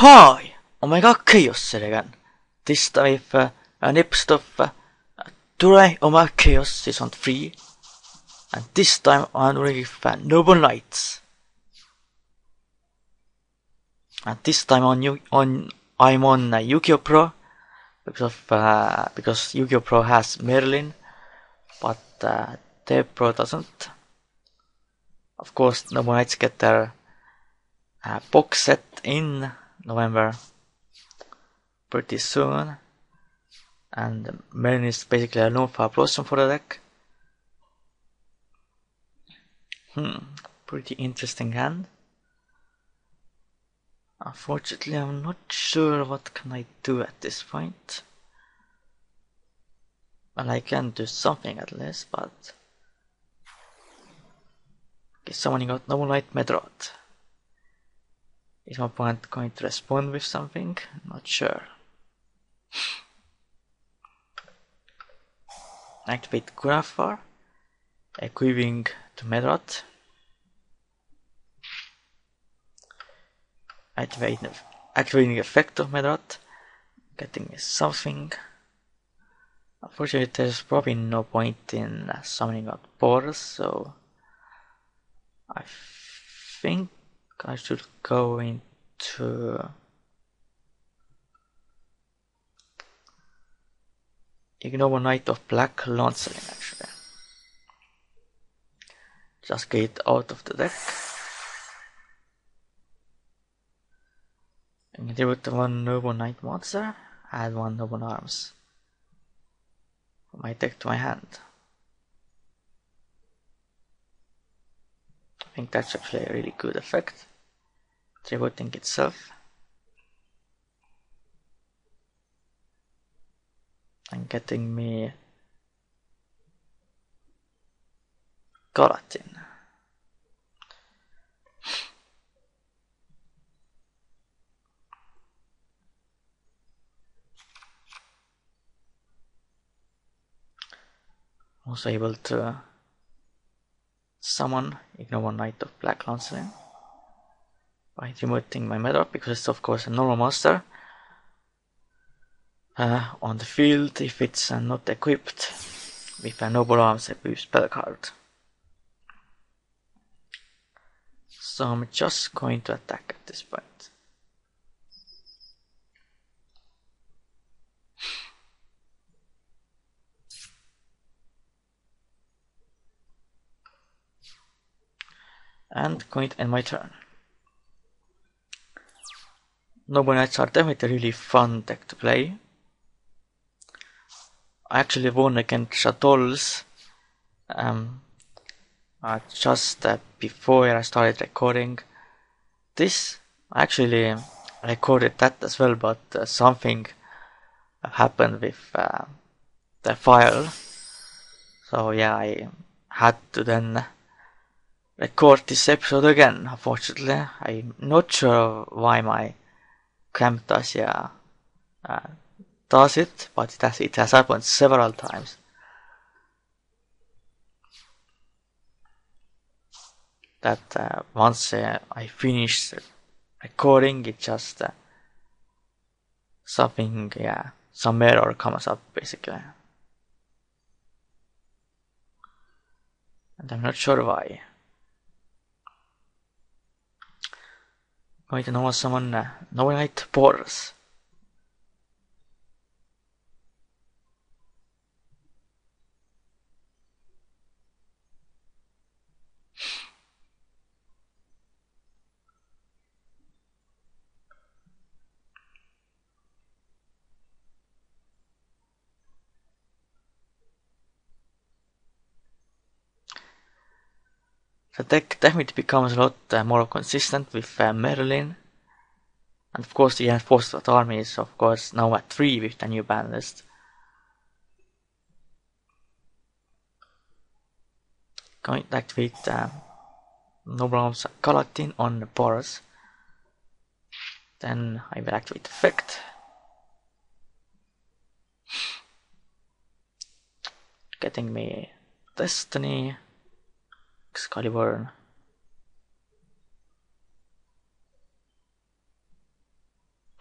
Hi! Omega Khaos here again. This time with an episode of Dueling Omega Khaos Season 3. And this time I'm doing with Noble Knights. And this time I'm on Yu-Gi-Oh! Pro because Yu-Gi-Oh! Pro has Merlin, but their Pro doesn't. Of course, Noble Knights get their box set in November pretty soon, and Merlin is basically a no-fire blossom for the deck. Pretty interesting hand. Unfortunately, I'm not sure what can I do at this point. Well, I can do something at least, but okay, summoning out Noble Knight Medrot. Is my opponent going to respond with something? Not sure. Activate Grafar, equipping to Medrot. Activating the effect of Medrot, getting something. Unfortunately, there's probably no point in summoning out Boros, so I think I should go into Ignore Knight of Black Lancelin actually. Just get it out of the deck. And deal with one Noble Knight monster, add one Noble Arms from my deck to my hand. I think that's actually a really good effect. Tributing itself. And getting me Galatin. Also able to summon Ignore Knight of Black Lancelin by removing my Medrot, because it's of course a normal monster. On the field, if it's not equipped with a Noble Arms equipped spell card. So I'm just going to attack at this point. And going to end my turn. Noble Knights are definitely a really fun deck to play. I actually won against Shadows just before I started recording this. I actually recorded that as well, but something happened with the file. So yeah, I had to then record this episode again, unfortunately. I'm not sure why my Camtasia does it, but it has happened several times. That once I finish recording, it just something, some error comes up basically. And I'm not sure why. I'm going to normal summon Noble Knight Boros. The deck definitely becomes a lot more consistent with Merlin. And of course the Enforced Army is of course now at 3 with the new ban list. Going to activate Noble Arms Galatin on Boros. Then I will activate effect. Getting me Destiny, Excalibur,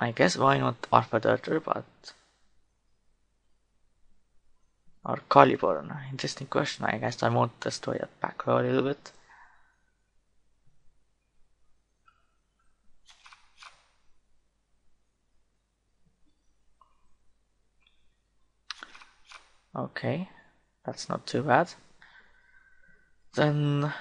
I guess why not Alpha Darter, but... Or Caliburn? Interesting question. I guess I want to destroy that back row a little bit. Okay, that's not too bad. Then...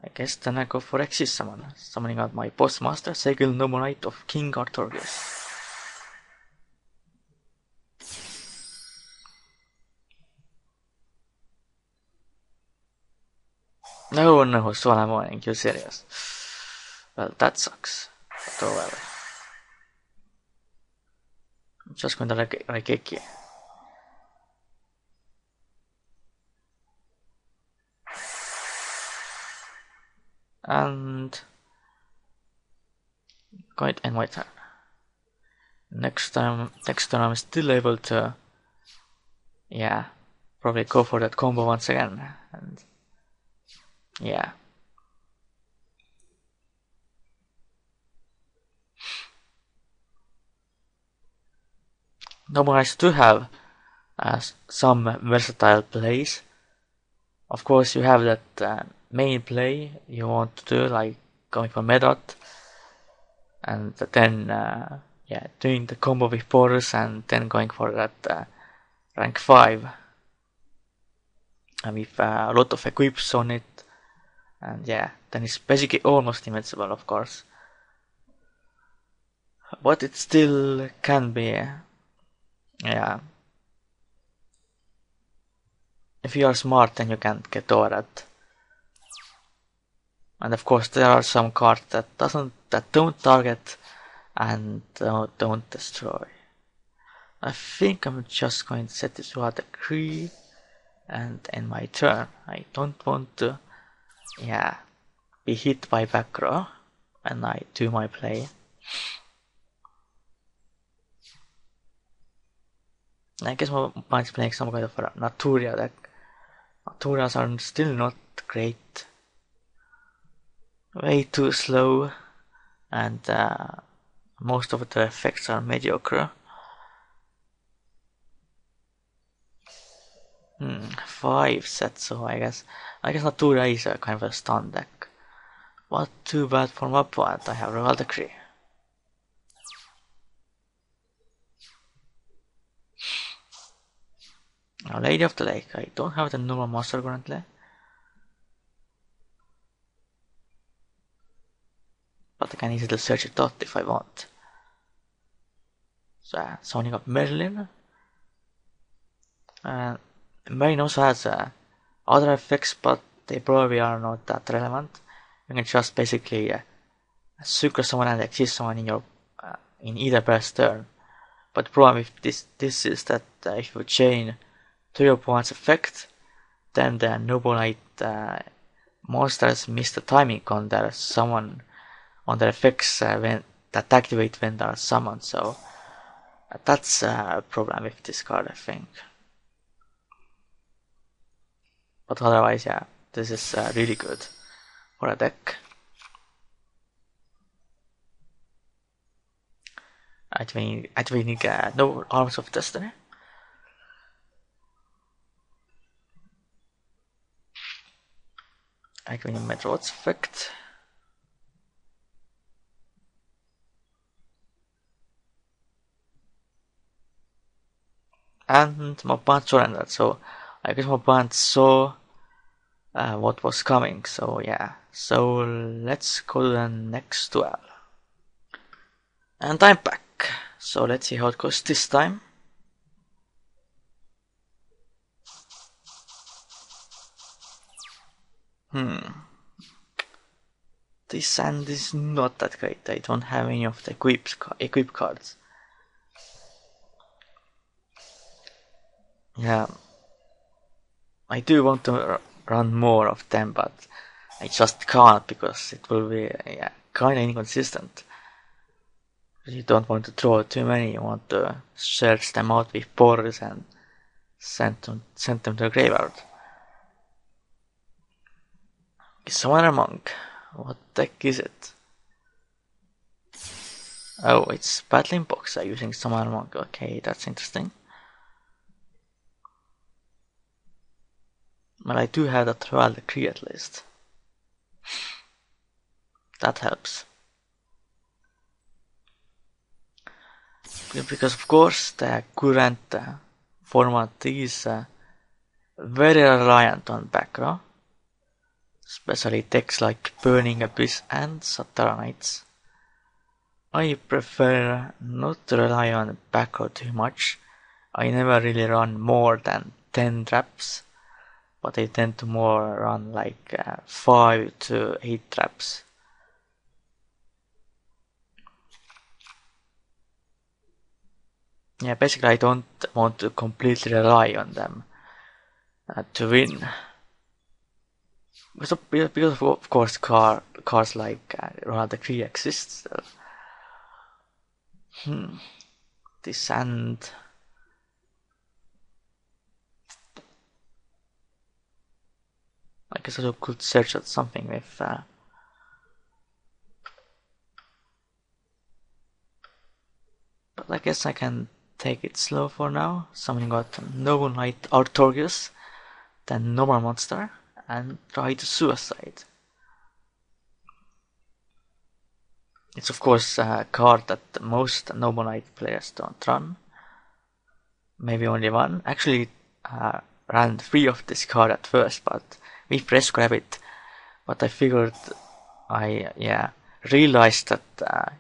I guess then I go for Exis Summon, summoning out my Boss Master, Segil Noble Knight of King Artorius. No one knows what I'm wanting, you serious? Well, that sucks. But oh well. I'm just going to Raigeki. And... going to end my turn. Next turn I'm still able to... yeah, probably go for that combo once again. And... yeah. Noble Knights do have some versatile plays. Of course, you have that main play you want to do, like going for Medot, and then yeah, doing the combo with Porus, and then going for that rank 5, and with a lot of equips on it, and yeah, then it's basically almost invincible, of course, but it still can be, yeah. If you are smart, then you can get over that. And of course, there are some cards that don't target and don't destroy. I think I'm just going to set this to a decree and end my turn. I don't want to, yeah, be hit by back row when I do my play. I guess I might play some kind of a Naturia deck. Naturias are still not great. Way too slow, and most of the effects are mediocre. 5 sets, so I guess Naturia is a kind of a stun deck. But too bad for my opponent, I have Reval Decree. Now, Lady of the Lake, I don't have the normal monster currently. But I can easily search it out if I want. So, summoning up Merlin. Merlin also has other effects, but they probably are not that relevant. You can just basically Sucre Summon and Exist Summon in your in either player's turn. But the problem with this is that if you chain to your opponent's effect, then the Noble Knight monsters miss the timing on their summon, on their effects when that activate when they are summoned. So that's a problem with this card, I think. But otherwise, yeah, this is really good for a deck. Activating no Arms of Destiny. Activating Metroid's effect. And my opponent surrendered, so I guess my opponent saw what was coming, so yeah. So let's go to the next duel. And I'm back. So let's see how it goes this time. This hand is not that great. I don't have any of the equip cards. Yeah, I do want to run more of them, but I just can't because it will be kinda inconsistent. You don't want to draw too many, you want to search them out with Boris and send them to the graveyard. Summoner Monk. What the heck is it? Oh, it's Battling Boxer using Summoner Monk. Okay, that's interesting. Well, I do have that Royal Decree at least. That helps. Because of course the current format is very reliant on background, especially decks like Burning Abyss and Saturnite. I prefer not to rely on background too much. I never really run more than 10 traps, but I tend to more run like 5 to 8 traps. Yeah, basically I don't want to completely rely on them to win. Because of course cars like Ronaldo Cree exists. This and I guess I could search at something with but I guess I can take it slow for now. Something got Noble Knight Artorius, then Normal Monster, and try to Suicide. It's of course a card that most Noble Knight players don't run. Maybe only one. Actually, ran 3 of this card at first, but we press grab it. But I figured I realized that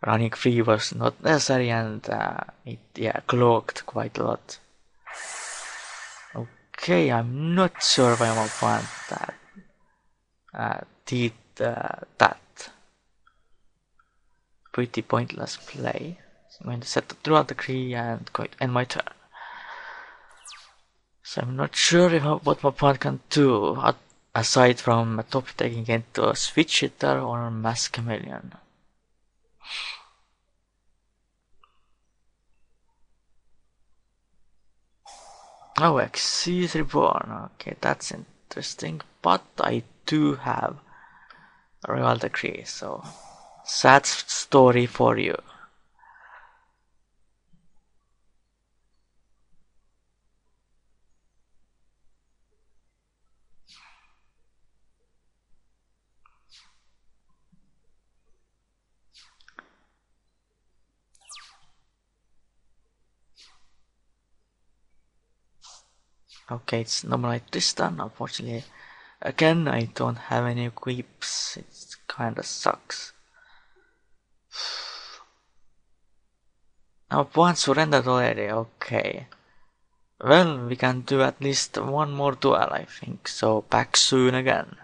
running 3 was not necessary, and it clogged quite a lot. Okay, I'm not sure why my opponent did that. Pretty pointless play. So I'm going to set the draw decree and going to end my turn. So I'm not sure what my opponent can do aside from top taking into a switch hitter or mass chameleon. Oh, Xyz Reborn. Okay, that's interesting. But I do have a Royal Decree, so sad story for you. Okay, it's Nomalite this time. Unfortunately, again, I don't have any equips. It kinda sucks. Our pawn surrendered already. Okay. Well, we can do at least one more duel, I think. So back soon again.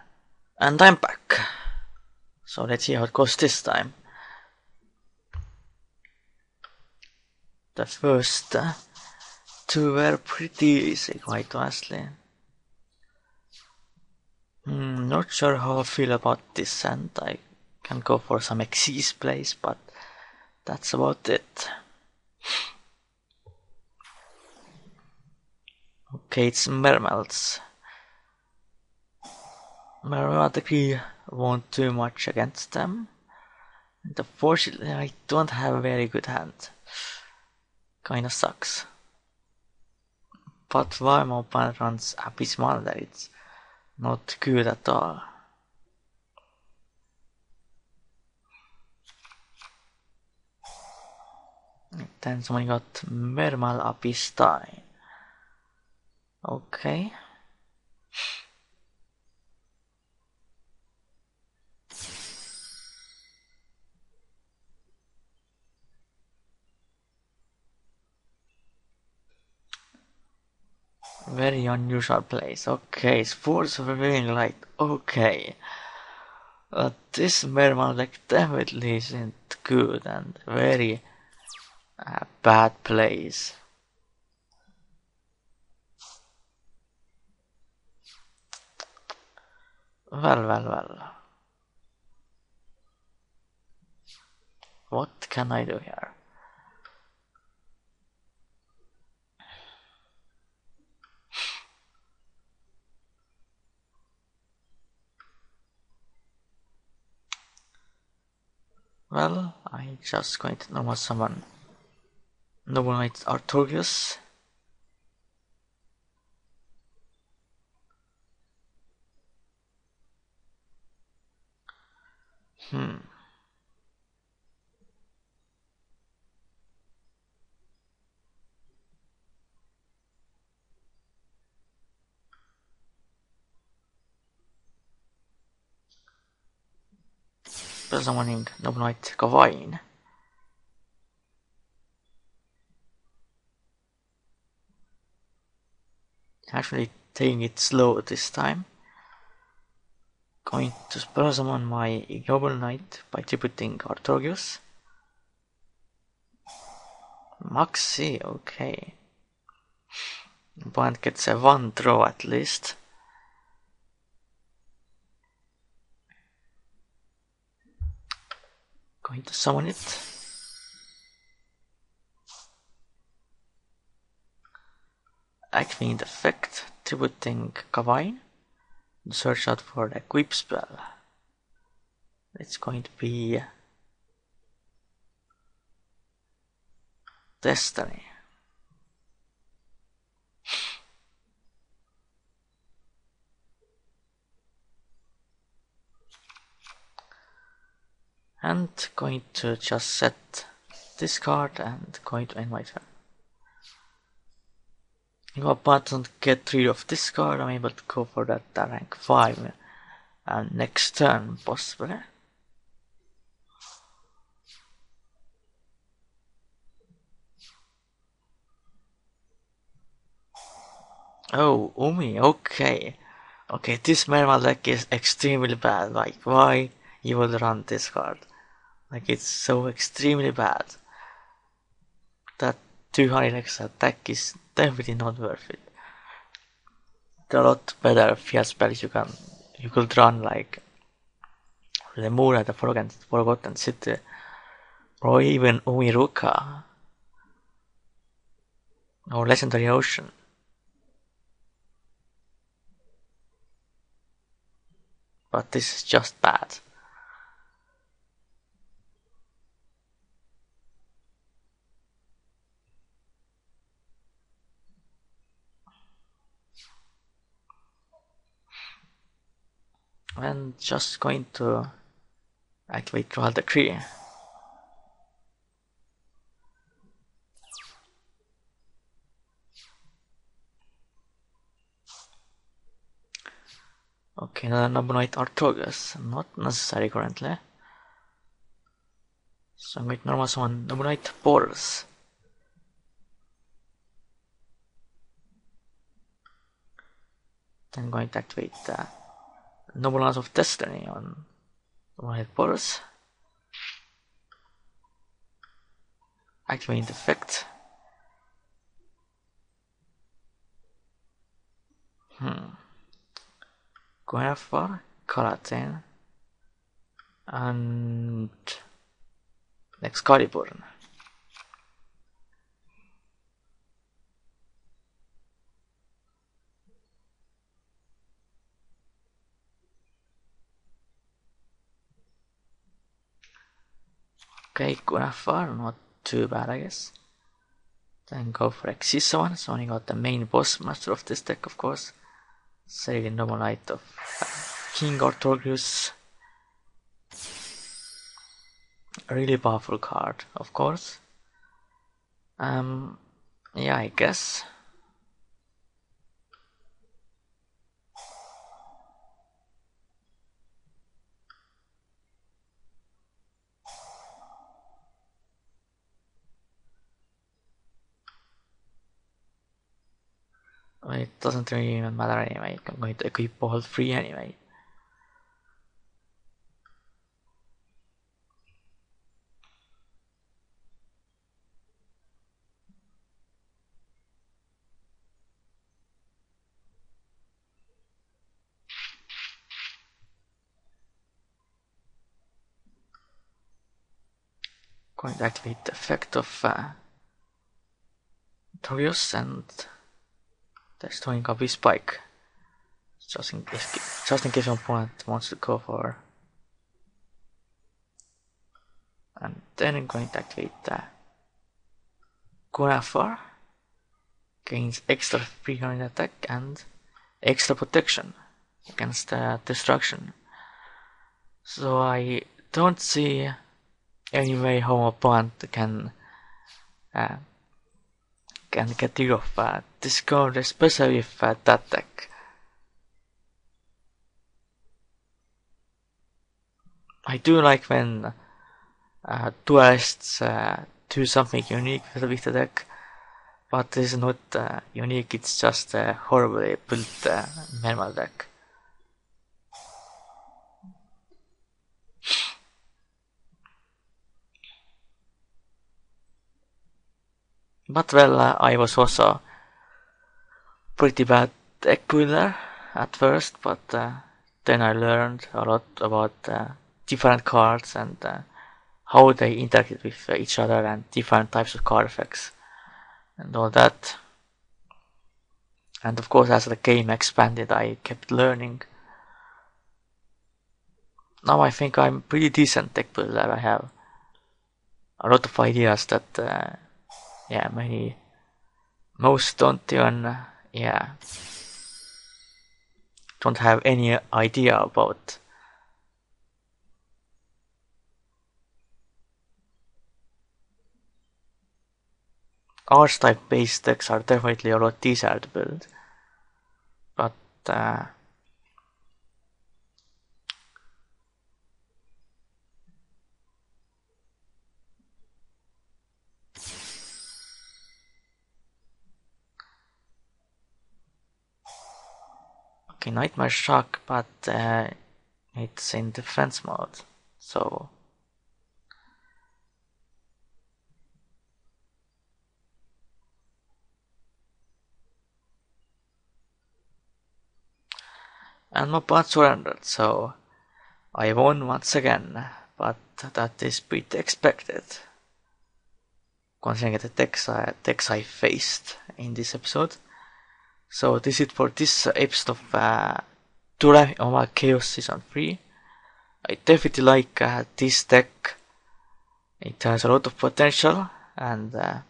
And I'm back. So let's see how it goes this time. The first 2 were pretty easy, quite honestly. Not sure how I feel about this, and I can go for some Xyz plays, but that's about it. Okay, it's Mermelds. Mermelds won't do much against them. And unfortunately, I don't have a very good hand. Kinda sucks. But why my opponent runs Abysmal there, it's not good at all. Then someone got Mermal Abystein. Okay. Very unusual place. Okay, Sports of Revealing Light. Okay. This Mermal deck definitely isn't good and very bad plays. Well. What can I do here? Well, I just going to normal summon Noble Knight Artorius. Summoning Noble Knight Gawain. Actually taking it slow this time. Going to spell summon my Ignoble Knight by tributing Artorius. Maxi, okay. Opponent gets a 1 draw at least. Going to summon it. Activating the effect, tributing Gawain. Search out for the equip spell. It's going to be Destiny. And going to just set this card and going to end my turn. If a button get rid of this card, I'm able to go for that rank 5 and next turn possibly. Oh, Umi, okay. Okay, this Merman deck is extremely bad. Like, why you will run this card? Like, it's so extremely bad. That 200x attack is definitely not worth it. There are a lot better field spells you could run, like the Moor at the Forgotten City, or even Umiruka, or Legendary Ocean. But this is just bad. And just going to activate Trial Decree. Okay, another Noble Knight Artorius, not necessary currently. So I'm going to normal summon Noble Knight Boros. Then I'm going to activate the Noble Knight of Destiny on Noble Knight Boros. Activating the effect. Guinevere, Calatin, and Excalibur. Okay, Guinevere, not too bad I guess. Then go for Exisa, summoning out the main boss master of this deck of course. Say Noble Knight of King Artorius. A really powerful card, of course. Yeah, I guess. It doesn't really even matter anyway. I'm going to equip all 3 anyway. Going to activate the effect of Torius and destroying a spike. Just in case your opponent wants to go for And then I'm going to activate Gunafar. Gains extra 300 attack and extra protection against destruction. So I don't see any way how my opponent can get rid of this card, especially with that deck. I do like when duelists do something unique with the deck, but this is not unique, it's just a horribly built normal deck. But well, I was also pretty bad deck builder at first, but then I learned a lot about different cards and how they interacted with each other and different types of card effects and all that. And of course, as the game expanded, I kept learning. Now I think I'm pretty decent deck builder. I have a lot of ideas that most don't even don't have any idea about. Archetype based decks are definitely a lot easier to build, but okay, Nightmare Shock, but it's in defense mode, so and my opponent surrendered, so I won once again, but that is pretty expected, considering the decks I faced in this episode. So this is it for this episode of Dueling Omega Khaos Season 3. I definitely like this deck. It has a lot of potential, and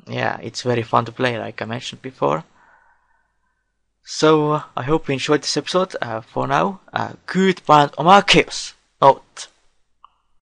it's very fun to play, like I mentioned before. So I hope you enjoyed this episode. For now, goodbye, Omega Khaos out.